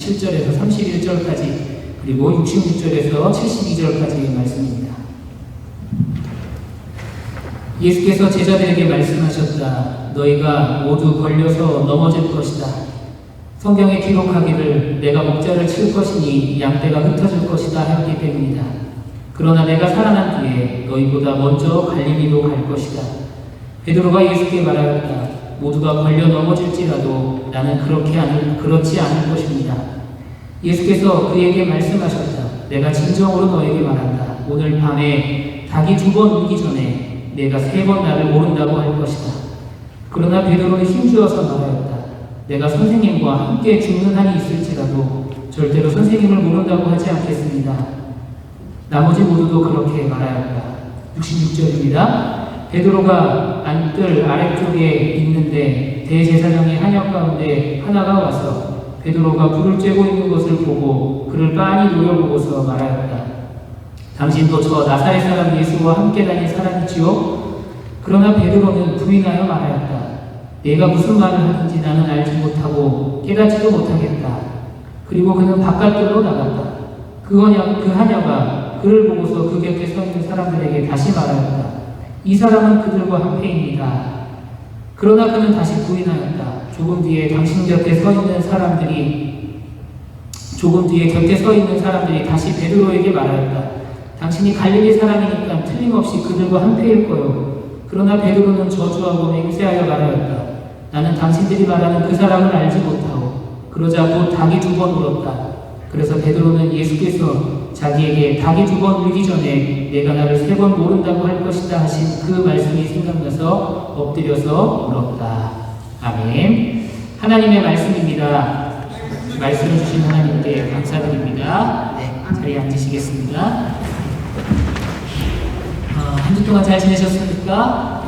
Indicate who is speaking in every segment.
Speaker 1: 7절에서 31절까지 그리고 66절에서 72절까지의 말씀입니다. 예수께서 제자들에게 말씀하셨다. 너희가 모두 걸려서 넘어질 것이다. 성경에 기록하기를 내가 목자를 칠 것이니 양떼가 흩어질 것이다 하였기 때문이다. 그러나 내가 살아난 뒤에 너희보다 먼저 갈릴리로 갈 것이다. 베드로가 예수께 말하였다. 모두가 걸려 넘어질지라도 나는 그렇지 않을 것입니다. 예수께서 그에게 말씀하셨다. 내가 진정으로 너에게 말한다. 오늘 밤에 닭이 2번 울기 전에 내가 3번 나를 모른다고 할 것이다. 그러나 베드로는 힘주어서 말하였다. 내가 선생님과 함께 죽는 한이 있을지라도 절대로 선생님을 모른다고 하지 않겠습니다. 나머지 모두도 그렇게 말하였다. 66절입니다. 베드로가 안뜰 아래쪽에 있는데 대제사장의 한역 가운데 하나가 와서 베드로가 불을 쬐고 있는 것을 보고 그를 빤히 노려보고서 말하였다. 당신도 저 나사렛 사람 예수와 함께 다닌 사람이지요? 그러나 베드로는 부인하여 말하였다. 내가 무슨 말을 하는지 나는 알지 못하고 깨닫지도 못하겠다. 그리고 그는 바깥으로 나갔다. 그 하녀가 그를 보고서 그 곁에 서 있는 사람들에게 다시 말하였다. 이 사람은 그들과 한패입니다. 그러나 그는 다시 부인하였다. 조금 뒤에 곁에 서 있는 사람들이 다시 베드로에게 말하였다. 당신이 갈릴리 사람이니까 틀림없이 그들과 한패일 거요. 그러나 베드로는 저주하고 맹세하여 말하였다. 나는 당신들이 말하는 그 사람을 알지 못하오. 그러자 곧 닭이 2번 울었다. 그래서 베드로는 예수께서 자기에게 닭이 2번 울기 전에 내가 나를 3번 모른다고 할 것이다 하신 그 말씀이 생각나서 엎드려서 울었다. 아멘. 하나님의 말씀입니다. 말씀을 주신 하나님께 감사드립니다. 네, 자리에 앉으시겠습니다. 한 주 동안 잘 지내셨습니까?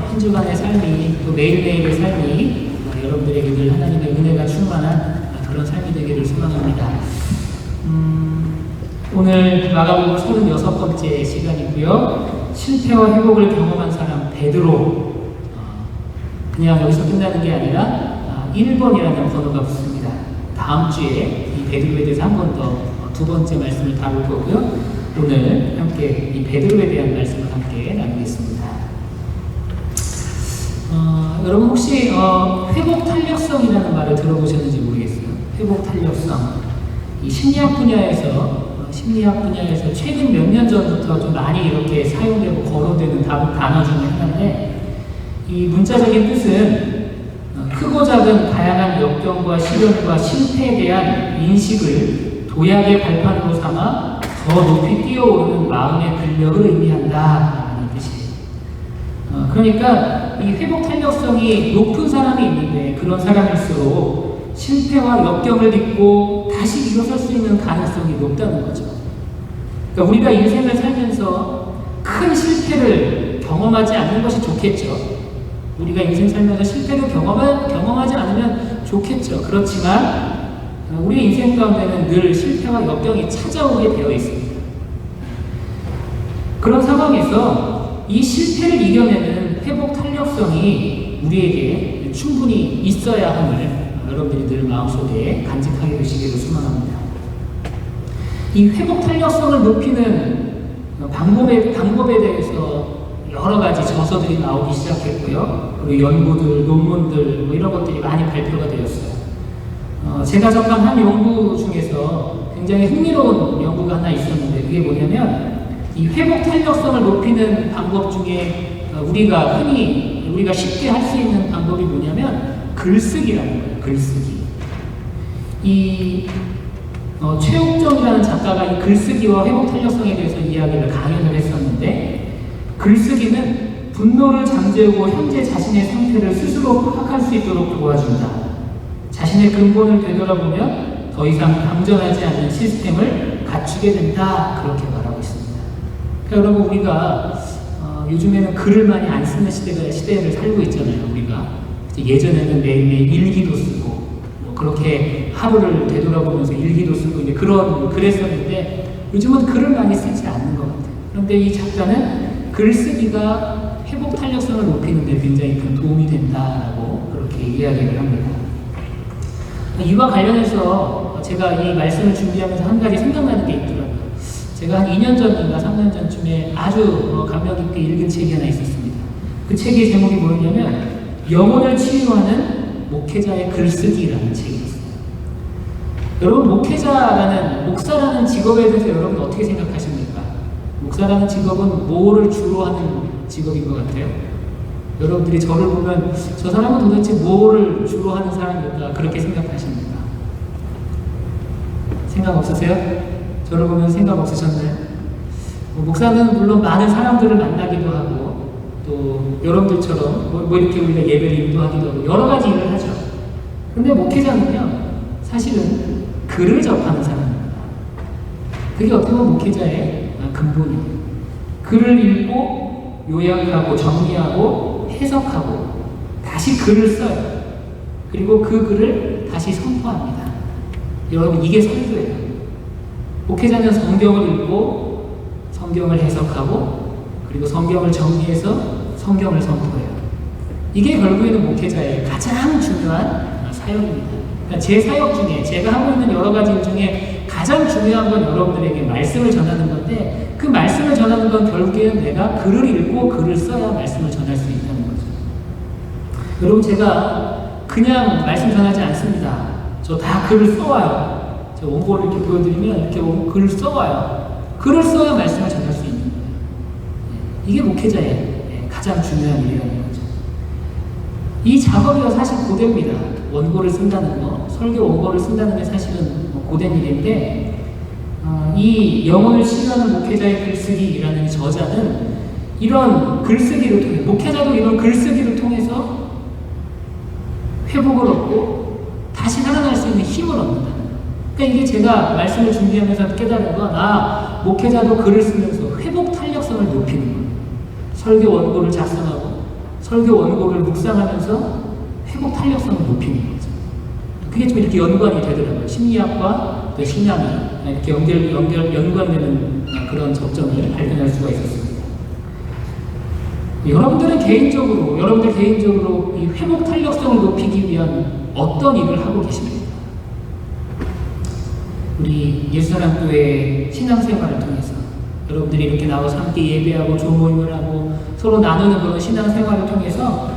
Speaker 1: 한 주간의 삶이 또 매일매일의 삶이 여러분들에게 늘 하나님의 은혜가 충만한 그런 삶이 되기를 소망합니다. 오늘 마가복음 36번째 시간이고요. 실패와 회복을 경험한 사람 베드로, 그냥 여기서 끝나는 게 아니라 1번이라는 번호가 붙습니다. 다음 주에 이 베드로에 대해서 한 번 더 두 번째 말씀을 다룰 거고요. 오늘 함께 이 베드로에 대한 말씀을 함께 나누겠습니다. 여러분 혹시 회복 탄력성이라는 말을 들어보셨는지 모르겠어요. 회복 탄력성. 이 심리학 분야에서 최근 몇 년 전부터 좀 많이 이렇게 사용되고 거론되는 단어 중에 하나인데, 이 문자적인 뜻은 크고 작은 다양한 역경과 시련과 실패에 대한 인식을 도약의 발판으로 삼아 더 높이 뛰어오르는 마음의 근력을 의미한다 라는 뜻이에요. 그러니까 이 회복 탄력성이 높은 사람이 있는데 그런 사람일수록 실패와 역경을 딛고 다시 일어설 수 있는 가능성이 높다는 거죠. 그러니까 우리가 인생을 살면서 큰 실패를 경험하지 않는 것이 좋겠죠. 우리가 인생 살면서 실패를 경험하지 않으면 좋겠죠. 그렇지만 우리 인생 가운데는 늘 실패와 역경이 찾아오게 되어 있습니다. 그런 상황에서 이 실패를 이겨내는 회복 탄력성이 우리에게 충분히 있어야 함을 여러분들이 늘 마음속에 간직하게 되시기를 소망합니다. 이 회복 탄력성을 높이는 방법에 대해서 여러 가지 저서들이 나오기 시작했고요. 그리고 연구들, 논문들 이런 것들이 많이 발표가 되었어요. 제가 접한 한 연구 중에서 굉장히 흥미로운 연구가 하나 있었는데, 그게 뭐냐면 이 회복 탄력성을 높이는 방법 중에 우리가 쉽게 할 수 있는 방법이 뭐냐면 글쓰기라는 거예요. 글쓰기. 이 최옥정이라는 작가가 이 글쓰기와 회복 탄력성에 대해서 이야기를 강연을 했었는데, 글쓰기는 분노를 잠재우고 현재 자신의 상태를 스스로 파악할 수 있도록 도와준다. 자신의 근본을 되돌아보면 더 이상 방전하지 않는 시스템을 갖추게 된다. 그렇게 말하고 있습니다. 그러니까 여러분, 우리가 요즘에는 글을 많이 안 쓰는 시대를 살고 있잖아요. 우리가 예전에는 매일매일 일기도 쓰고 그렇게 하루를 되돌아보면서 일기도 쓰고 이제 그랬었는데, 요즘은 글을 많이 쓰지 않는 것 같아요. 그런데 이 작가는 글쓰기가 회복 탄력성을 높이는 데 굉장히 큰 도움이 된다라고 그렇게 이야기를 합니다. 이와 관련해서 제가 이 말씀을 준비하면서 한 가지 생각나는 게 있더라고요. 제가 한 2년 전인가 3년 전쯤에 아주 감명 깊게 읽은 책이 하나 있었습니다. 그 책의 제목이 뭐였냐면 영혼을 치유하는 목회자의 글쓰기라는 책이 있어요. 여러분, 목사라는 직업에 대해서 여러분 어떻게 생각하십니까? 목사라는 직업은 뭐를 주로 하는 직업인 것 같아요? 여러분들이 저를 보면 저 사람은 도대체 뭐를 주로 하는 사람일까 그렇게 생각하십니까? 생각 없으세요? 저를 보면 생각 없으셨나요? 목사는 물론 많은 사람들을 만나기도 하고 또 여러분들처럼 뭐 이렇게 우리가 예배를 인도하기도 하고 여러 가지 일을 하죠. 근데 목회자는요, 사실은 글을 접하는 사람입니다. 그게 어떻게 보면 목회자의 근본이에요. 글을 읽고 요약하고 정리하고 해석하고 다시 글을 써요. 그리고 그 글을 다시 선포합니다. 여러분, 이게 설교예요. 목회자는 성경을 읽고 성경을 해석하고 그리고 성경을 정리해서 성경을 선포해요. 이게 결국에는 목회자의 가장 중요한 사역입니다. 그러니까 제 사역 중에 제가 하고 있는 여러 가지 일 중에 가장 중요한 건 여러분들에게 말씀을 전하는 건데, 그 말씀을 전하는 건 결국에는 내가 글을 읽고 글을 써야 말씀을 전할 수 있다는 거죠. 여러분, 제가 그냥 말씀 전하지 않습니다. 저 다 글을 써와요. 저 원고를 이렇게 보여드리면 이렇게 글을 써와요. 글을 써야 말씀을 전할 수 있는 거예요. 이게 목회자의 가장 중요한 일이라는 거죠. 이 작업이 사실 고됩니다. 원고를 쓴다는 거, 설교 원고를 쓴다는 게 사실은 고된 일인데, 이 영혼을 치유하는 목회자의 글쓰기라는 저자는 이런 글쓰기를 통해, 목회자도 이런 글쓰기를 통해서 회복을 얻고 다시 살아날 수 있는 힘을 얻는다는 거예요. 그러니까 이게 제가 말씀을 준비하면서 깨달은 건, 목회자도 글을 쓰면서 회복 탄력성을 높이는 거예요. 설교 원고를 작성하고 설교 원고를 묵상하면서 회복 탄력성을 높이는 거죠. 그게 좀 이렇게 연관이 되더라고요. 심리학과 또 신앙이 이렇게 연관되는 그런 접점을 발견할 수가 있었습니다. 여러분들 개인적으로 이 회복 탄력성을 높이기 위한 어떤 일을 하고 계십니까? 우리 예수사랑교회 신앙생활을 통해서 여러분들이 이렇게 나와서 함께 예배하고 조모임을 하고 서로 나누는 그런 신앙생활을 통해서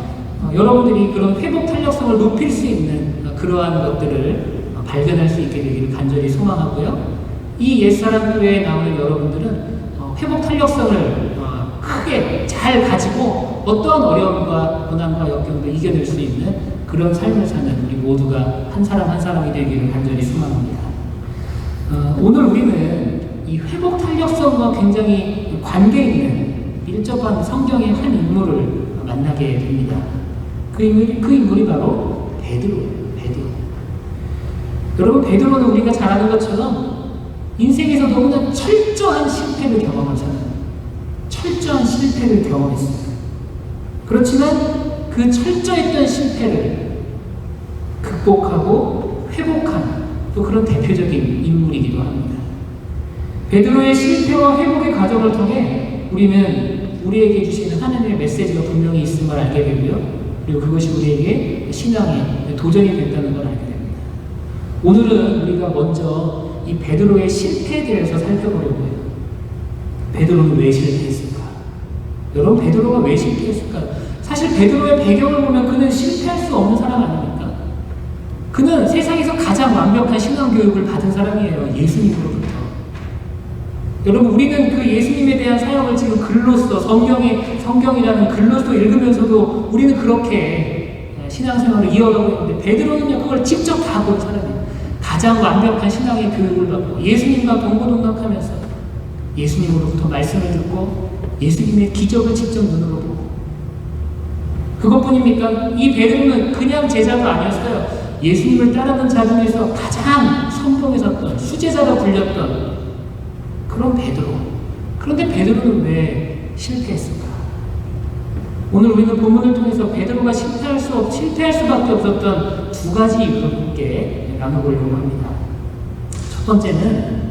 Speaker 1: 여러분들이 그런 회복 탄력성을 높일 수 있는 그러한 것들을 발견할 수 있게 되기를 간절히 소망하고요. 이 옛사랑교회에 나오는 여러분들은 회복 탄력성을 크게 잘 가지고 어떠한 어려움과 고난과 역경도 이겨낼 수 있는 그런 삶을 사는 우리 모두가 한 사람 한 사람이 되기를 간절히 소망합니다. 오늘 우리는 이 회복 탄력성과 굉장히 관계 있는 밀접한 성경의 한 인물을 만나게 됩니다. 그 인물이 바로 베드로예요. 여러분, 베드로는 우리가 잘 아는 것처럼 인생에서 너무나 철저한 실패를 경험했어요. 그렇지만 그 철저했던 실패를 극복하고 회복한 또 그런 대표적인 인물이기도 합니다. 베드로의 실패와 회복의 과정을 통해 우리는 우리에게 주시는 하나님의 메시지가 분명히 있음을 알게 되고요. 그리고 그것이 우리에게 신앙의 도전이 됐다는 걸 알게 됩니다. 오늘은 우리가 먼저 이 베드로의 실패에 대해서 살펴보려고 해요. 베드로는 왜 실패했을까? 여러분, 베드로가 왜 실패했을까? 사실 베드로의 배경을 보면 그는 실패할 수 없는 사람 아닙니까? 그는 세상에서 가장 완벽한 신앙교육을 받은 사람이에요. 예수님으로부터. 여러분, 우리는 그 예수님에 대한 사역을 지금 글로써, 성경이라는 글로써 읽으면서도 우리는 그렇게 신앙생활을 이어가고 있는데, 베드로는요, 그걸 직접 다 본 사람이에요. 가장 완벽한 신앙의 교육을 받고 예수님과 동고동락하면서 예수님으로부터 말씀을 듣고 예수님의 기적을 직접 눈으로 보고, 그것뿐입니까? 이 베드로는 그냥 제자도 아니었어요. 예수님을 따르는 자 중에서 가장 선봉에 섰던, 수제자로 불렸던 그런 베드로. 그런데 베드로는 왜 실패했을까? 오늘 우리는 본문을 통해서 베드로가 실패할 수밖에 없었던 두 가지 이유를 함께 나눠보려고 합니다. 첫 번째는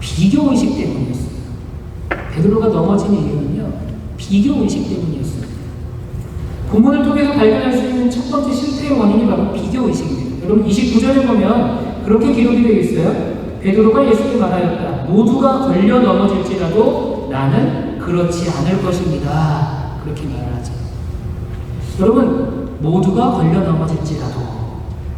Speaker 1: 비교의식 때문이었어요. 베드로가 넘어진 이유는요, 비교의식 때문이었어요. 본문을 통해서 발견할 수 있는 첫 번째 실패의 원인이 바로 비교의식입니다. 여러분 29절에 보면 그렇게 기록이 되어 있어요. 베드로가 예수께 말하였다. 모두가 걸려 넘어질지라도 나는 그렇지 않을 것입니다. 그렇게 말을 하죠. 여러분, 모두가 걸려 넘어질지라도,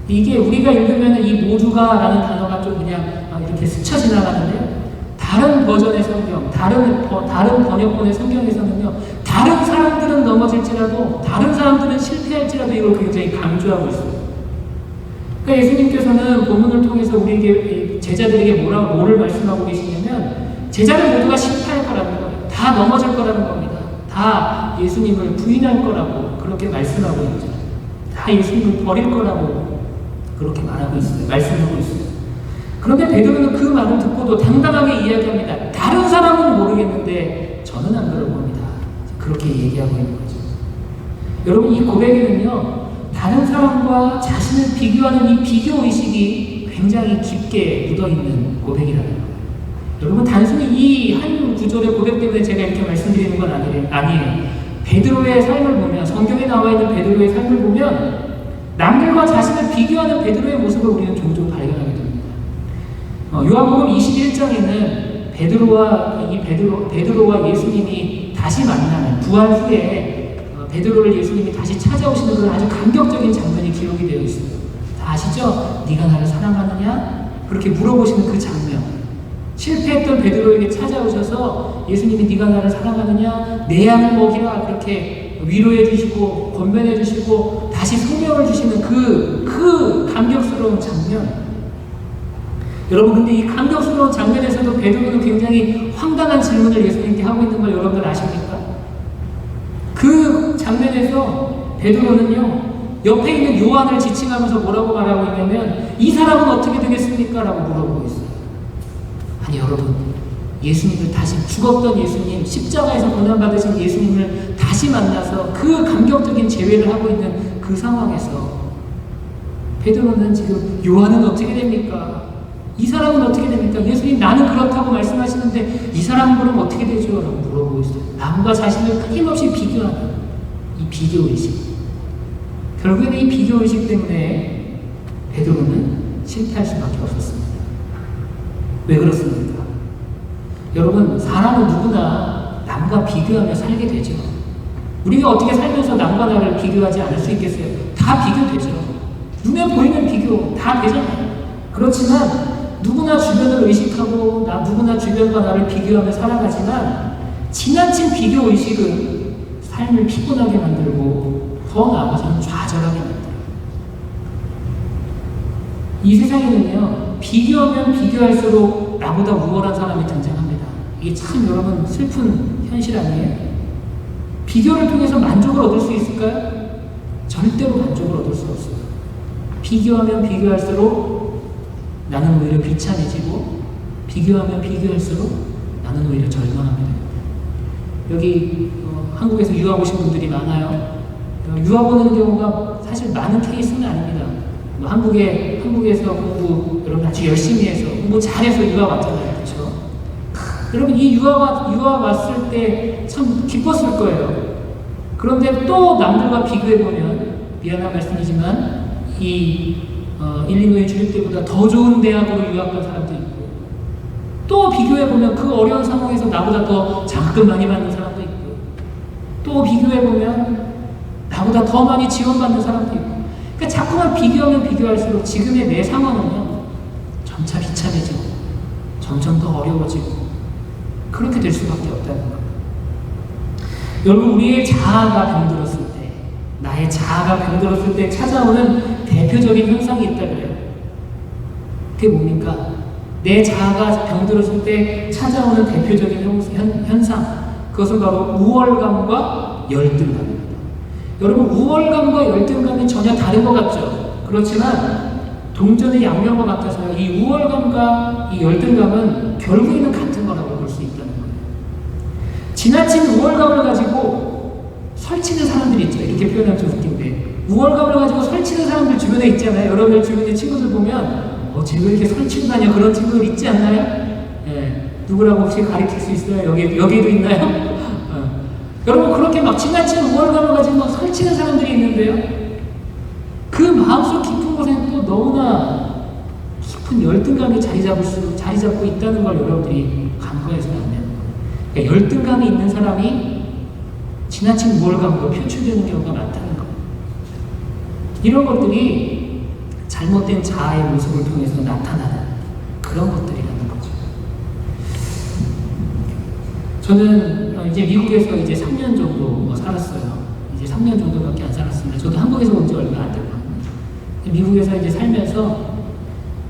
Speaker 1: 이게 우리가 읽으면 이 모두가 라는 단어가 좀 그냥 이렇게 스쳐 지나가는데요. 다른 버전의 성경, 다른 번역본의 성경에서는요, 다른 사람들은 넘어질지라도, 다른 사람들은 실패할지라도 이걸 굉장히 강조하고 있어요. 그러니까 예수님께서는 본문을 통해서 우리에게, 제자들에게 뭐를 말씀하고 계시냐면, 제자들 모두가 실패할 거라는 거예요. 다 넘어질 거라는 겁니다. 다 예수님을 부인할 거라고 그렇게 말씀하고 있죠. 다 예수님을 버릴 거라고 그렇게 말하고 있어요. 말씀하고 있어요. 그런데 베드로는 그 말을 듣고도 당당하게 이야기합니다. 다른 사람은 모르겠는데 저는 안 그럴 겁니다. 그렇게 얘기하고 있는 거죠. 여러분, 이 고백에는요, 다른 사람과 자신을 비교하는 이 비교의식이 굉장히 깊게 묻어있는 고백이라는 거예요. 여러분, 단순히 이 한 구절의 고백 때문에 제가 이렇게 말씀드리는 건 아니에요. 베드로의 삶을 보면, 성경에 나와 있는 베드로의 삶을 보면 남들과 자신을 비교하는 베드로의 모습을 우리는 종종 발견하게 됩니다. 요한복음 21장에는 베드로와 예수님이 다시 만나는, 부활 후에 베드로를 예수님이 다시 찾아오시는 그런 아주 감격적인 장면이 기록이 되어 있어요. 다 아시죠? 네가 나를 사랑하느냐? 그렇게 물어보시는 그 장면. 실패했던 베드로에게 찾아오셔서 예수님이 네가 나를 사랑하느냐? 내 양을 먹이라. 그렇게 위로해 주시고 권면해 주시고 다시 소명을 주시는 그 감격스러운 장면. 여러분, 근데 이 감격스러운 장면에서도 베드로는 굉장히 황당한 질문을 예수님께 하고 있는 걸 여러분들 아십니까? 그 장면에서 베드로는요, 옆에 있는 요한을 지칭하면서 뭐라고 말하고 있냐면, 이 사람은 어떻게 되겠습니까? 라고 물어보고 있어요. 아니, 여러분, 예수님을 다시, 죽었던 예수님, 십자가에서 고난받으신 예수님을 다시 만나서 그 감격적인 재회를 하고 있는 그 상황에서 베드로는 지금 요한은 어떻게 됩니까? 이 사람은 어떻게 됩니까? 예수님, 나는 그렇다고 말씀하시는데 이 사람은 그럼 어떻게 되죠? 라고 물어보고 있어요. 남과 자신을 끊임없이 비교하는 이 비교의식. 결국에는 이 비교의식 때문에 베드로는 실패할 수밖에 없었습니다. 왜 그렇습니까? 여러분, 사람은 누구나 남과 비교하며 살게 되죠. 우리가 어떻게 살면서 남과 나를 비교하지 않을 수 있겠어요? 다 비교되죠. 눈에 보이는 비교 다 되잖아요. 그렇지만 누구나 주변을 의식하고 누구나 주변과 나를 비교하며 살아가지만, 지나친 비교의식은 삶을 피곤하게 만들고 더 나아가서는 좌절하게 만들어요. 이 세상에는요, 비교하면 비교할수록 나보다 우월한 사람이 등장합니다. 이게 참 여러분 슬픈 현실 아니에요? 비교를 통해서 만족을 얻을 수 있을까요? 절대로 만족을 얻을 수 없어요. 비교하면 비교할수록 나는 오히려 비참해지고, 비교하면 비교할수록 나는 오히려 절망하게 됩니다. 여기 한국에서 유학 오신 분들이 많아요. 유학 오는 경우가 사실 많은 케이스는 아닙니다. 한국에서 공부 여러분 아주 열심히 해서 공부 잘해서 유학 왔잖아요. 그렇죠? 여러분, 이 유학 왔을 때 참 기뻤을 거예요. 그런데 또 남들과 비교해보면, 미안한 말씀이지만 일리노이 주립대보다 더 좋은 대학으로 유학 간 사람도 있고, 또 비교해보면 그 어려운 상황에서 나보다 더 장학금 많이 받는 사람도 있고, 또 비교해보면 나보다 더 많이 지원받는 사람도 있고, 그러니까 자꾸만 비교하면 비교할수록 지금의 내 상황은요, 점차 비참해지고 점점 더 어려워지고 그렇게 될 수밖에 없다는 거예요. 여러분, 우리의 자아가 병들었을 때, 나의 자아가 병들었을 때 찾아오는 대표적인 현상이 있다 그래요. 그게 뭡니까? 내 자아가 병들었을 때 찾아오는 대표적인 현상, 그것은 바로 우월감과 열등감입니다. 여러분, 우월감과 열등감이 전혀 다른 것 같죠? 그렇지만 동전의 양면과 같아서요, 이 우월감과 이 열등감은 결국에는 같은 거라고 볼 수 있다는 거예요. 지나친 우월감을 가지고 설치는 사람들이 있죠. 이렇게 표현하면 좀 웃긴데, 우월감을 가지고 설치는 사람들 주변에 있잖아요. 여러분들 주변의 친구들 보면 쟤 왜 이렇게 설치고 다녀? 그런 친구들 있지 않나요? 예. 누구라고 혹시 가르칠 수 있어요? 여기에도 있나요? 여러분, 그렇게 막 지나친 우월감을 가지고 막 설치는 사람들이 있는데요, 그 마음속 깊은 곳에는 또 너무나 깊은 열등감이 자리 잡고 있다는 걸 여러분들이 간과해서는 안 되는 거예요. 그러니까 열등감이 있는 사람이 지나친 우월감으로 표출되는 경우가 많다는 거예요. 이런 것들이 잘못된 자아의 모습을 통해서 나타나는 그런 것들이라는 거죠. 저는 이제 미국에서 이제 3년 정도 살았어요. 이제 3년 정도밖에 안 살았습니다. 저도 한국에서 온 지 얼마 안 됐거든요. 미국에서 이제 살면서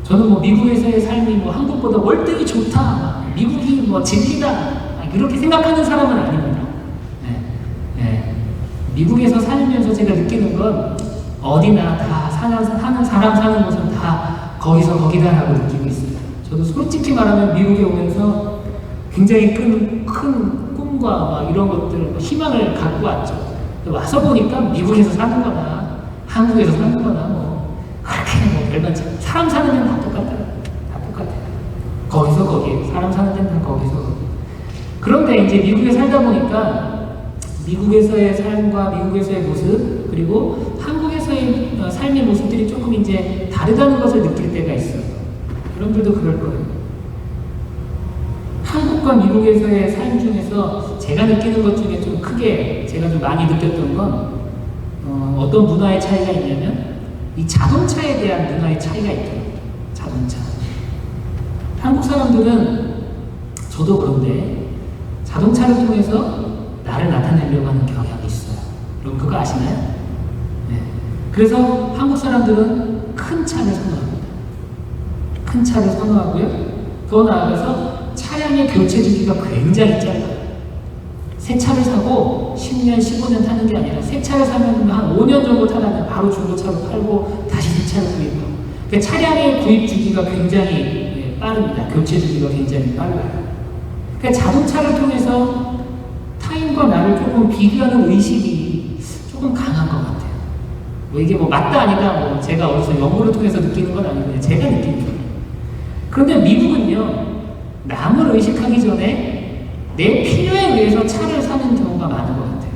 Speaker 1: 저는 뭐 미국에서의 삶이 뭐 한국보다 월등히 좋다, 미국이 뭐 진리다 이렇게 생각하는 사람은 아닙니다. 미국에서 살면서 제가 느끼는 건 어디나 다 사람 사는 곳은 다 거기서 거기다라고 느끼고 있습니다. 저도 솔직히 말하면 미국에 오면서 굉장히 큰 꿈과 막 이런 것들, 희망을 갖고 왔죠. 와서 보니까 미국에서 사는 거나 한국에서 사는 거나 뭐 그렇게 뭐 별반 차이. 사람 사는 데는 다 똑같아요. 다 똑같아요. 거기서 거기, 사람 사는 데는 다 거기서 거기. 그런데 이제 미국에 살다 보니까 미국에서의 삶과 미국에서의 모습, 그리고 한국에서의 삶의 모습들이 조금 이제 다르다는 것을 느낄 때가 있어요. 여러분들도 그럴 거예요. 한국과 미국에서의 삶 중에서 제가 느끼는 것 중에 좀 크게 제가 좀 많이 느꼈던 건 어떤 문화의 차이가 있냐면 이 자동차에 대한 문화의 차이가 있더라고요. 자동차. 한국 사람들은 저도 그런데 자동차를 통해서 나를 나타내려고 하는 경향이 있어요. 여러분 그거 아시나요? 네. 그래서 한국 사람들은 큰 차를 선호합니다. 큰 차를 선호하고요. 더 나아가서 차량의 교체 주기가 굉장히 짧아요. 새 차를 사고 10년, 15년 타는 게 아니라 새 차를 사면 한 5년 정도 타다가 바로 중고차로 팔고 다시 새 차를 구입하고. 그러니까 차량의 구입 주기가 굉장히 빠릅니다. 교체 주기가 굉장히 빨라요. 그러니까 자동차를 통해서 타인과 나를 조금 비교하는 의식이 조금 강한 것 같아요. 뭐 이게 뭐 맞다 아니다 뭐 제가 어디서 연구를 통해서 느끼는 건 아니고요. 제가 느끼는 거예요. 그런데 미국은요, 남을 의식하기 전에 내 필요에 의해서 차를 사는 경우가 많은 것 같아요.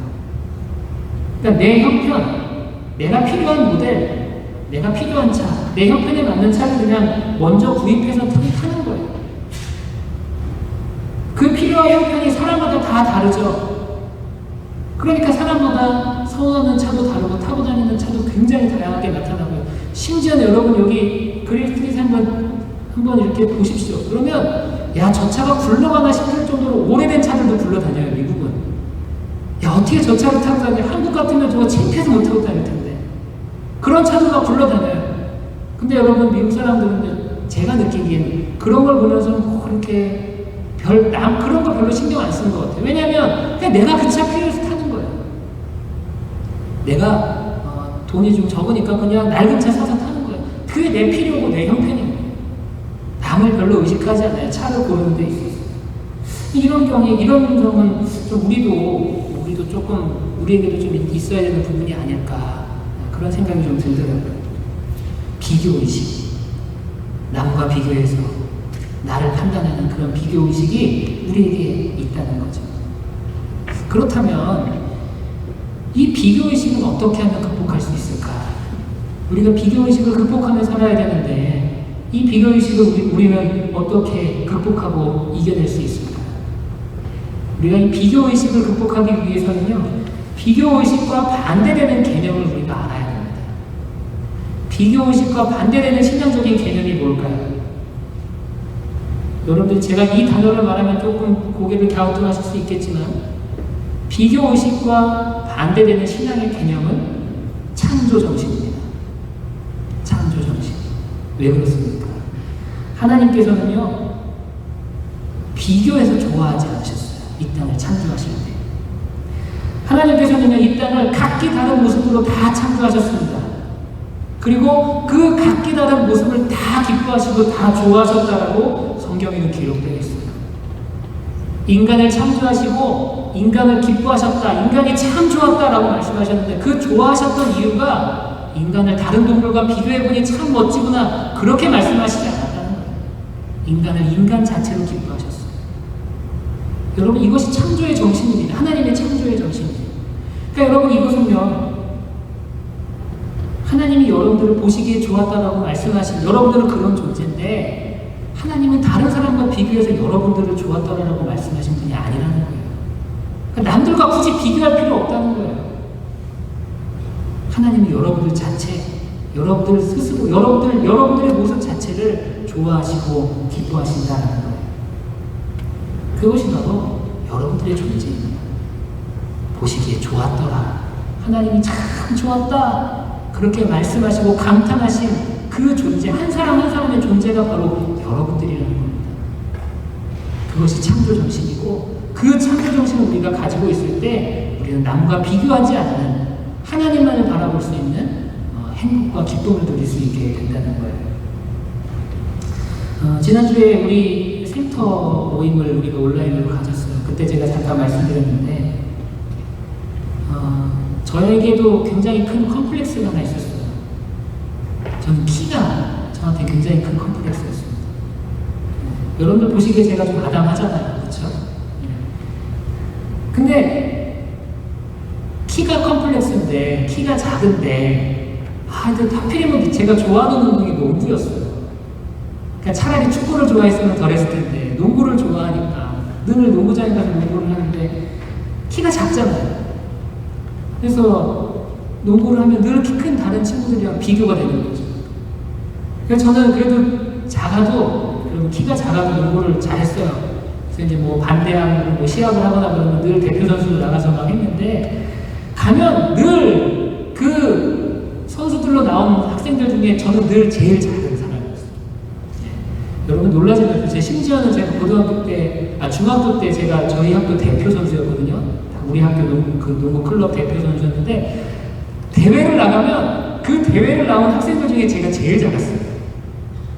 Speaker 1: 그러니까 내 형편, 내가 필요한 모델, 내가 필요한 차, 내 형편에 맞는 차를 그냥 먼저 구입해서 타는 거예요. 그 필요와 형편이 사람마다 다 다르죠. 그러니까 사람마다 선호하는 차도 다르고 타고 다니는 차도 굉장히 다양하게 나타나고요. 심지어 여러분 여기 그레이스트릿 한번 이렇게 보십시오. 그러면 야, 저 차가 굴러가나 싶을 정도로 오래된 차들도 굴러다녀요. 미국은. 야, 어떻게 저 차를 타고 다녀요? 한국 같으면 저거 창피해서 못 타고 다닐 텐데. 그런 차들만 굴러다녀요. 근데 여러분 미국 사람들은 제가 느끼기에는 그런 걸 보면서 뭐 그렇게 그런 거 별로 신경 안 쓰는 것 같아요. 왜냐면 그냥 내가 그 차 필요해서 타는 거예요. 내가 돈이 좀 적으니까 그냥 낡은 차 사서 타는 거예요. 그게 내 필요고 내 형편인 거예요. 남을 별로 의식하지 않아요. 차를 고르는 데 있어서. 이런 점은 좀 우리도 조금 우리에게도 좀 있어야 되는 부분이 아닐까, 그런 생각이 좀 들더라고요. 비교의식, 남과 비교해서 나를 판단하는 그런 비교의식이 우리에게 있다는 거죠. 그렇다면 이 비교의식은 어떻게 하면 극복할 수 있을까? 우리가 비교의식을 극복하며 살아야 되는데 이 비교의식을 우리는 어떻게 극복하고 이겨낼 수 있을까? 우리가 이 비교의식을 극복하기 위해서는요, 비교의식과 반대되는 개념을 우리가 알아야 됩니다. 비교의식과 반대되는 신앙적인 개념이 뭘까요? 여러분들 제가 이 단어를 말하면 조금 고개를 갸우뚱하실 수 있겠지만 비교의식과 반대되는 신앙의 개념은 창조정신입니다. 창조정신. 왜 그렇습니까? 하나님께서는요, 비교해서 좋아하지 않으셨어요. 이 땅을 창조하실 때. 하나님께서는요, 이 땅을 각기 다른 모습으로 다 창조하셨습니다. 그리고 그 각기 다른 모습을 다 기뻐하시고 다 좋아하셨다라고 성경에는 기록되어 있어요. 인간을 창조하시고 인간을 기뻐하셨다, 인간이 참 좋았다라고 말씀하셨는데 그 좋아하셨던 이유가 인간을 다른 동물과 비교해보니 참 멋지구나, 그렇게 말씀하시지 않았다는 거예요. 인간을 인간 자체로 기뻐하셨어요. 여러분, 이것이 창조의 정신입니다. 하나님의 창조의 정신입니다. 그러니까 여러분, 이것은요, 하나님이 여러분들을 보시기에 좋았다라고 말씀하신 여러분들은 그런 존재인데 하나님은 다른 사람과 비교해서 여러분들을 좋았다라고 말씀하신 분이 아니라는 거예요. 그러니까 남들과 굳이 비교할 필요 없다는 거예요. 하나님은 여러분들 자체, 여러분들 스스로, 여러분들의 모습 자체를 좋아하시고 기뻐하신다는 거예요. 그것이 바로 여러분들의 존재입니다. 보시기에 좋았더라. 하나님이 참 좋았다. 그렇게 말씀하시고 감탄하신 그 존재, 한 사람 한 사람의 존재가 바로 여러분들이라는 겁니다. 그것이 창조 정신이고 그 창조 정신을 우리가 가지고 있을 때 우리는 남과 비교하지 않는 하나님만을 바라볼 수 있는 행복과 기쁨을 누릴 수 있게 된다는 거예요. 지난주에 우리 센터 모임을 우리가 온라인으로 가졌어요. 그때 제가 잠깐 말씀드렸는데 저에게도 굉장히 큰 컴플렉스가 하나 있었어요. 저는 키가 저한테 굉장히 큰 컴플렉스였습니다. 여러분들 보시기에 제가 좀 아담하잖아요. 그렇죠? 근데 키가 컴플렉스인데 키가 작은데 근데 하필이면 제가 좋아하는 운동이 농구였어요. 그러니까 차라리 축구를 좋아했으면 덜했을 텐데 농구를 좋아하니까 늘 농구장에 가서 농구를 하는데 키가 작잖아요. 그래서 농구를 하면 늘 키 큰 다른 친구들이랑 비교가 되는 거죠. 그래서 저는 그래도 작아도, 그리고 키가 작아도 농구를 잘했어요. 그래서 이제 뭐 반대항으로 뭐 시합을 하거나 그러면 늘 대표 선수로 나가서 막 했는데, 가면 늘 그 선수들로 나온 학생들 중에 저는 늘 제일 작은 사람이었어요. 여러분 놀라지 마세요. 심지어는 제가 고등학교 때, 중학교 때 제가 저희 학교 대표 선수였거든요. 우리 학교 농구 클럽 대표 선수였는데 대회를 나가면 그 대회를 나온 학생들 중에 제가 제일 작았어요.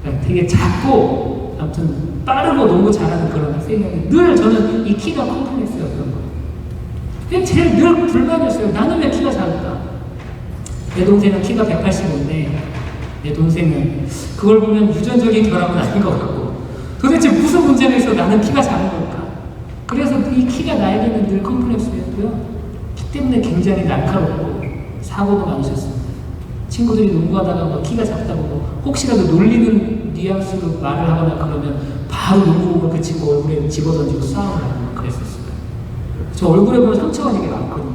Speaker 1: 그러니까 되게 작고 아무튼 빠르고 농구 잘하는 그런 학생이었는데 늘 저는 이 키가 컴플렉스였던 거예요. 그냥 제일 늘 불만이었어요. 나는 왜 키가 작을까? 내 동생은 키가 185인데 내 동생은 그걸 보면 유전적인 결함은 아닌 것 같고 도대체 무슨 문제가 있어 나는 키가 작은 걸까? 그래서 이 키가 나에게는 늘 컴플렉스였고요. 키 때문에 굉장히 날카롭고 사고도 많으셨습니다. 친구들이 농구하다가 뭐 키가 작다고 뭐 혹시라도 놀리는 뉘앙스로 말을 하거나 그러면 바로 농구공을 그 친구 얼굴에 집어던지고 싸움을 하고 그랬었어요. 저 얼굴에 보면 상처가 되게 많거든요.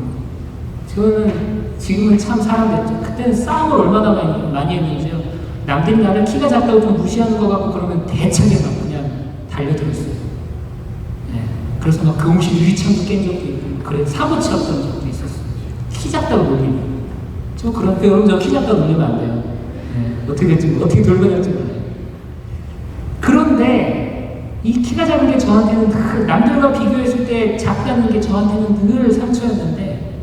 Speaker 1: 저는 지금은 참 사람 됐죠. 그때는 싸움을 얼마나 많이 했는지요. 남들이 나를 키가 작다고 좀 무시하는 것 같고 그러면 대차게 막 그냥 달려들었어요. 그래서 막 교무실 유리창도 깬 적도 있고, 그래 사고 치었던 적도 있었어요. 키 작다고 놀리면. 저 그런데 여러분 저 키 작다고 놀리면 안 돼요. 어떻게 돌고 될지 몰라요. 그런데 이 키가 작은 게 저한테는 남들과 비교했을 때 작다는 게 저한테는 늘 상처였는데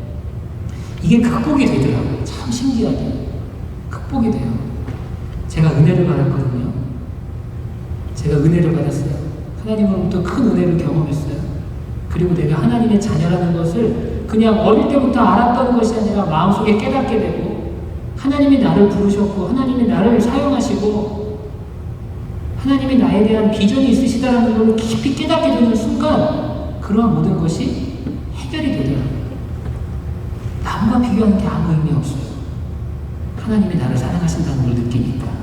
Speaker 1: 이게 극복이 되더라고요. 참 신기하게. 극복이 돼요. 제가 은혜를 받았거든요. 제가 은혜를 받았어요. 하나님으로부터 큰 은혜를 경험했어요. 그리고 내가 하나님의 자녀라는 것을 그냥 어릴 때부터 알았던 것이 아니라 마음속에 깨닫게 되고 하나님이 나를 부르셨고 하나님이 나를 사용하시고 하나님이 나에 대한 비전이 있으시다는 걸 깊이 깨닫게 되는 순간 그러한 모든 것이 해결이 되더라고요. 남과 비교하는 게 아무 의미 없어요. 하나님이 나를 사랑하신다는 걸 느끼니까.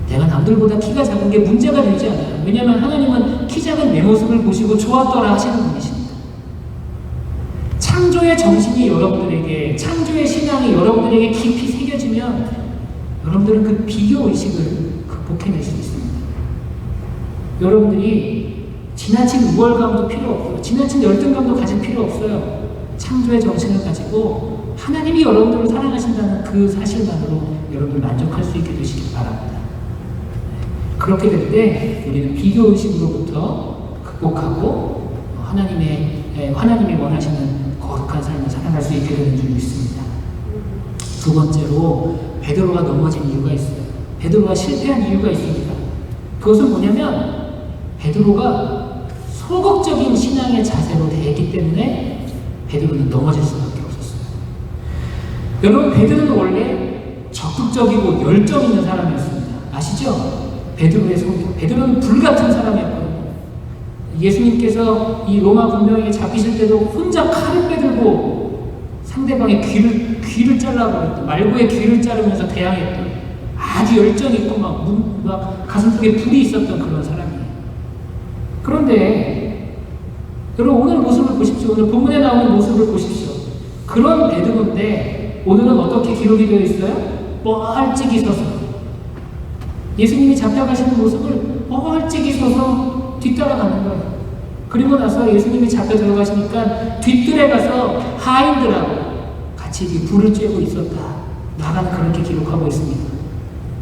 Speaker 1: 내가 남들보다 키가 작은 게 문제가 되지 않아요. 왜냐하면 하나님은 키 작은 내 모습을 보시고 좋았더라 하시는 분이십니다. 창조의 정신이 여러분들에게, 창조의 신앙이 여러분들에게 깊이 새겨지면 여러분들은 그 비교의식을 극복해낼 수 있습니다. 여러분들이 지나친 우월감도 필요 없고요. 지나친 열등감도 가질 필요 없어요. 창조의 정신을 가지고 하나님이 여러분들을 사랑하신다는 그 사실만으로 여러분들 만족할 수 있게 되시길 바랍니다. 그렇게 될 때 우리는 비교의식으로부터 극복하고 하나님이 원하시는 거룩한 삶을 살아갈 수 있게 되는 줄 믿습니다. 두 번째로 베드로가 넘어진 이유가 있어요. 베드로가 실패한 이유가 있습니다. 그것은 뭐냐면 베드로가 소극적인 신앙의 자세로 대했기 때문에 베드로는 넘어질 수밖에 없었어요. 여러분 베드로는 원래 적극적이고 열정 있는 사람이었습니다. 아시죠? 베드로는 불같은 사람이었거든요. 예수님께서 이 로마 군병에게 잡히실 때도 혼자 칼을 빼들고 상대방의 귀를 잘라버렸던, 말고의 귀를 자르면서 대항했던, 아주 열정 있고 막 가슴 속에 불이 있었던 그런 사람이에요. 그런데 여러분 오늘 모습을 보십시오. 오늘 본문에 나오는 모습을 보십시오. 그런 베드로인데 오늘은 어떻게 기록이 되어 있어요? 멀찍이 서서 예수님이 잡혀가시는 모습을 멀찍이 서서 뒤따라가는 거예요. 그리고 나서 예수님이 잡혀 들어가시니까 뒷뜰에 가서 하인들하고 같이 불을 쬐고 있었다. 마가는 그렇게 기록하고 있습니다.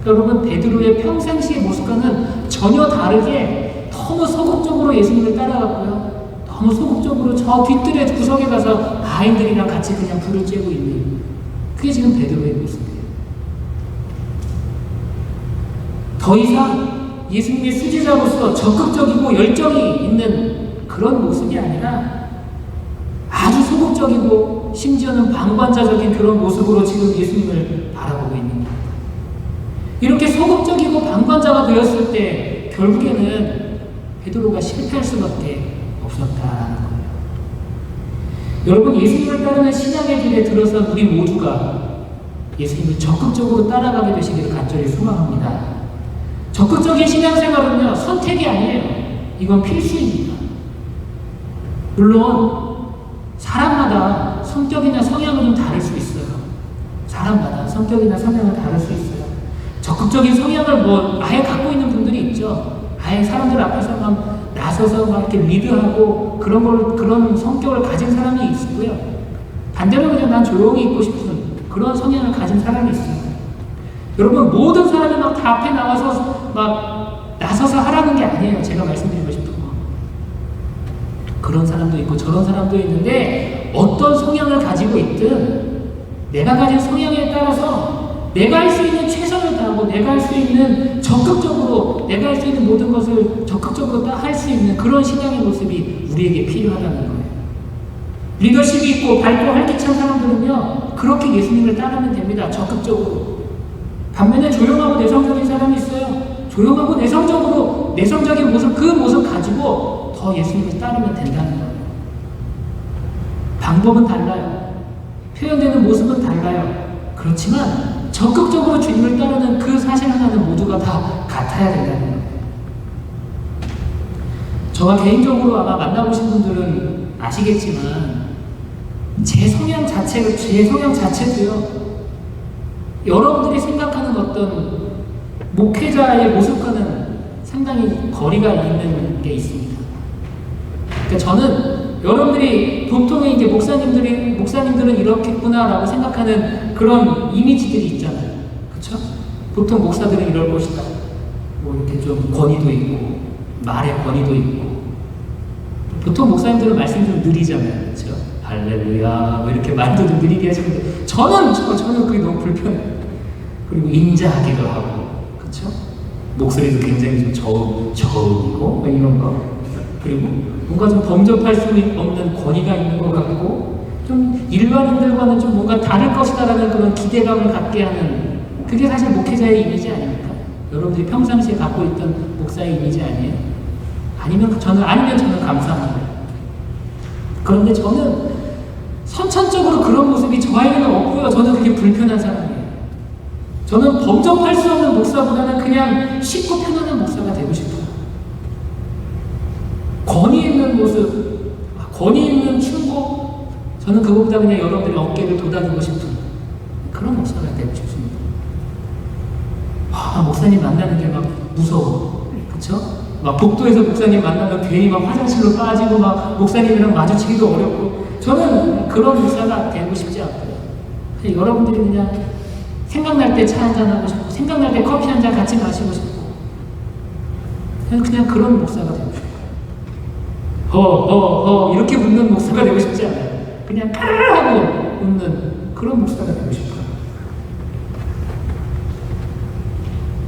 Speaker 1: 여러분 베드로의 평상시의 모습과는 전혀 다르게 너무 소극적으로 예수님을 따라갔고요. 너무 소극적으로 저 뒷뜰에 구석에 가서 하인들이랑 같이 그냥 불을 쬐고 있는, 그게 지금 베드로의 모습이에요. 더 이상 예수님의 수지자로서 적극적이고 열정이 있는 그런 모습이 아니라 아주 소극적이고 심지어는 방관자적인 그런 모습으로 지금 예수님을 바라보고 있는 겁니다. 이렇게 소극적이고 방관자가 되었을 때 결국에는 베드로가 실패할 수밖에 없었다는 거예요. 여러분 예수님을 따르는 신앙의 길에 들어선 우리 모두가 예수님을 적극적으로 따라가게 되시기를 간절히 소망합니다. 적극적인 신앙생활은요 선택이 아니에요. 이건 필수입니다. 물론 사람마다 성격이나 성향은 좀 다를 수 있어요. 사람마다 성격이나 성향은 다를 수 있어요. 적극적인 성향을 아예 갖고 있는 분들이 있죠. 아예 사람들 앞에서 막 나서서 막 이렇게 리드하고 그런 성격을 가진 사람이 있고요. 반대로 그냥 난 조용히 있고 싶은 그런 성향을 가진 사람이 있어요. 여러분 모든 사람이 막 다 앞에 나와서 막 나서서 하라는 게 아니에요. 제가 말씀드리고 싶은 거. 그런 사람도 있고 저런 사람도 있는데 어떤 성향을 가지고 있든 내가 가진 성향에 따라서 내가 할 수 있는 최선을 다하고 내가 할 수 있는 적극적으로 내가 할 수 있는 모든 것을 적극적으로 할 수 있는 그런 신앙의 모습이 우리에게 필요하다는 거예요. 리더십이 있고 밝고 활기찬 사람들은요 그렇게 예수님을 따르면 됩니다. 적극적으로. 반면에 조용하고 내성적인 사람이 있어요. 조용하고 내성적인 모습, 그 모습 가지고 더 예수님을 따르면 된다는 거예요. 방법은 달라요. 표현되는 모습은 달라요. 그렇지만 적극적으로 주님을 따르는 그 사실 하나는 모두가 다 같아야 된다는 거예요. 저와 개인적으로 아마 만나보신 분들은 아시겠지만 제 성향 자체도요 여러분들이 생각하는 어떤 목회자의 모습과는 상당히 거리가 있는 게 있습니다. 그러니까 저는 여러분들이 보통의 이제 목사님들은 이렇겠구나라고 생각하는 그런 이미지들이 있잖아요. 그렇죠? 보통 목사들은 이럴 것이다. 뭐 이렇게 좀 권위도 있고 말에 권위도 있고. 보통 목사님들은 말씀 좀 느리잖아요. 그렇죠? 할렐루야 뭐 이렇게 말도 좀 느리게 하시는데 저는 그게 너무 불편해요. 그리고 인자하기도 하고, 그렇죠? 목소리도 굉장히 좀 저음이고 이런 거. 그리고 뭔가 좀 범접할 수 없는 권위가 있는 것 같고 좀 일반인들과는 좀 뭔가 다를 것이다라는 그런 기대감을 갖게 하는, 그게 사실 목회자의 이미지 아닙니까? 여러분들이 평상시에 갖고 있던 목사의 이미지 아니에요? 아니면 저는 감사합니다. 그런데 저는 선천적으로 그런 모습이 저에게는 없고요. 저는 그게 불편한 사람이에요. 저는 범접할 수 없는 목사보다는 그냥 쉽고 편안한 목사가 되고 싶어요. 권위 있는 모습, 권위 있는 충고, 저는 그거보다 그냥 여러분들의 어깨를 도다니고 싶은 그런 목사가 되고 싶습니다. 목사님 만나는 게 막 무서워. 그쵸? 막 복도에서 목사님 만나면 괜히 막 화장실로 빠지고 막 목사님이랑 마주치기도 어렵고, 저는 그런 목사가 되고 싶지 않고요. 여러분들이 그냥 생각날 때 차 한잔 하고 싶고, 생각날 때 커피 한잔 같이 마시고 싶고, 그냥 그런 목사가 되고 싶어요. 이렇게 웃는 목사가 되고 싶지 않아요. 그냥 하고 웃는 그런 목사가 되고 싶어요.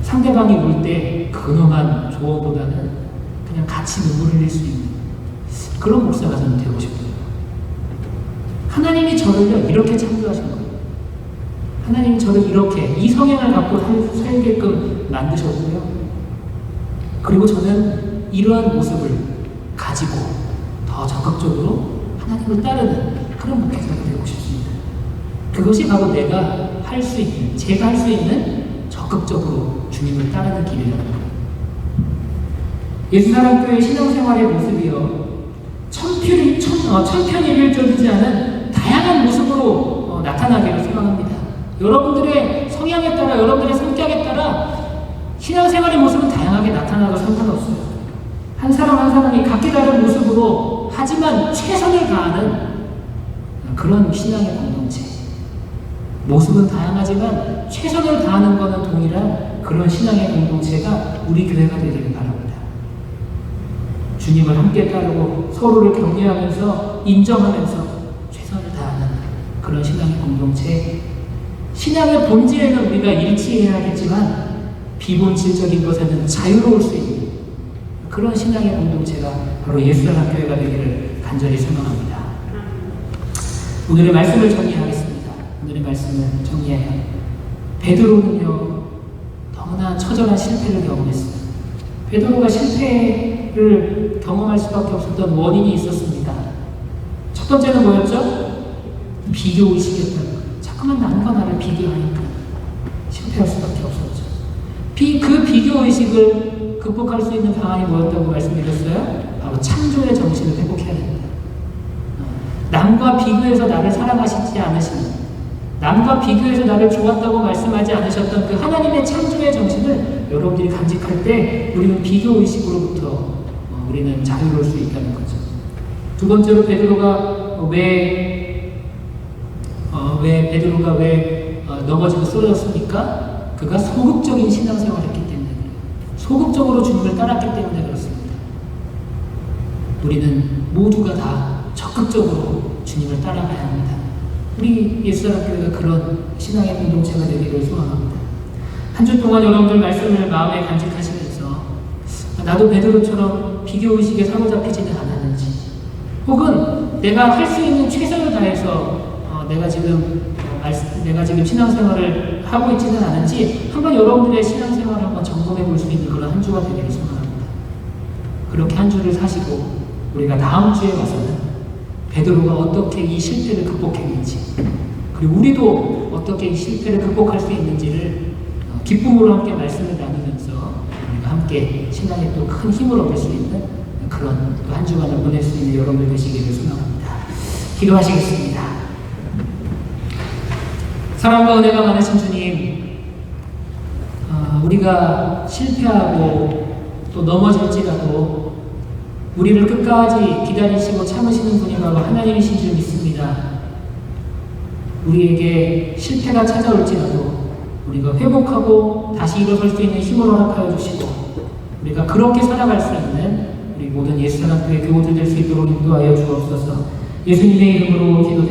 Speaker 1: 상대방이 울 때 근엄한 조언보다는 그냥 같이 눈물을 흘릴 수 있는 그런 목사가 저는 되고 싶어요. 하나님이 저를 이렇게 창조하신 거예요. 하나님이 저를 이렇게 이 성향을 갖고 살게끔 만드셨고요. 그리고 저는 이러한 모습을 가지고 더 적극적으로 하나님을 따르는 그런 목회자가 되고 싶습니다. 그것이 바로 내가 할 수 있는, 제가 할 수 있는 적극적으로 주님을 따르는 길이라는 거예요. 예수사랑교회 신앙생활의 모습이요, 천편일률적이지 않은 다양한 모습으로 나타나기를 소망합니다. 여러분들의 성향에 따라, 여러분들의 성격에 따라 신앙생활의 모습은 다양하게 나타나도 상관없어요. 한 사람 한 사람이 각기 다른 모습으로 하지만 최선을 다하는 그런 신앙의 공동체. 모습은 다양하지만 최선을 다하는 것은 동일한 그런 신앙의 공동체가 우리 교회가 되기를 바랍니다. 주님을 함께 따르고 서로를 격려하면서 인정하면서 최선을 다하는 그런 신앙의 공동체. 신앙의 본질에는 우리가 일치해야겠지만 비본질적인 것에는 자유로울 수 있는 그런 신앙의 공동체가 바로 예수사랑교회가 되기를 간절히 소망합니다. 오늘의 말씀을 정리하겠습니다. 오늘의 말씀을 정리해요. 베드로는요, 너무나 처절한 실패를 경험했어요. 베드로가 실패를 경험할 수밖에 없었던 원인이 있었습니다. 첫 번째는 뭐였죠? 비교의식이었다는 거예요. 자꾸만 남과 나를 비교하니까 실패할 수밖에 없었죠. 그 비교의식을 극복할 수 있는 방안이 뭐였다고 말씀드렸어요? 바로 창조의 정신을 회복해야 됩니다. 남과 비교해서 나를 사랑하시지 않으시는, 남과 비교해서 나를 좋았다고 말씀하지 않으셨던 그 하나님의 창조의 정신을 여러분들이 간직할 때 우리는 비교의식으로부터 우리는 자유로울 수 있다는 거죠. 두 번째로 베드로가 왜 넘어지고 쓰러졌습니까? 그가 소극적인 신앙생활을 했기 때문에 그래요. 소극적으로 주님을 따랐기 때문에 그렇습니다. 우리는 모두가 다 적극적으로 주님을 따라가야 합니다. 우리 예수사랑교회가 그런 신앙의 공동체가 되기를 소망합니다. 한 주 동안 여러분들 말씀을 마음에 간직하시면서 나도 베드로처럼 비교의식에 사로잡히지는 않았는지, 혹은 내가 할 수 있는 최선을 다해서 내가 지금 신앙생활을 하고 있지는 않은지 한번 여러분들의 신앙생활을 한번 점검해 볼 수 있는 그런 한 주가 되기를 소망합니다. 그렇게 한 주를 사시고 우리가 다음 주에 와서는 베드로가 어떻게 이 실패를 극복했는지, 그리고 우리도 어떻게 이 실패를 극복할 수 있는지를 기쁨으로 함께 말씀을 나누면서 우리가 함께 신앙에 또 큰 힘을 얻을 수 있는 그런 또 한 주간을 보낼 수 있는 여러분들 되시기를 소망합니다. 기도하시겠습니다. 사랑과 은혜가 많으신 주님, 우리가 실패하고 또 넘어질지라도 우리를 끝까지 기다리시고 참으시는 분이 바로 하나님이신 줄 믿습니다. 우리에게 실패가 찾아올지라도 우리가 회복하고 다시 일어설 수 있는 힘을 허락하여 주시고 우리가 그렇게 살아갈 수 있는 우리 모든 예수사랑교회 교우들 될 수 있도록 인도하여 주옵소서. 예수님의 이름으로 기도드립니다.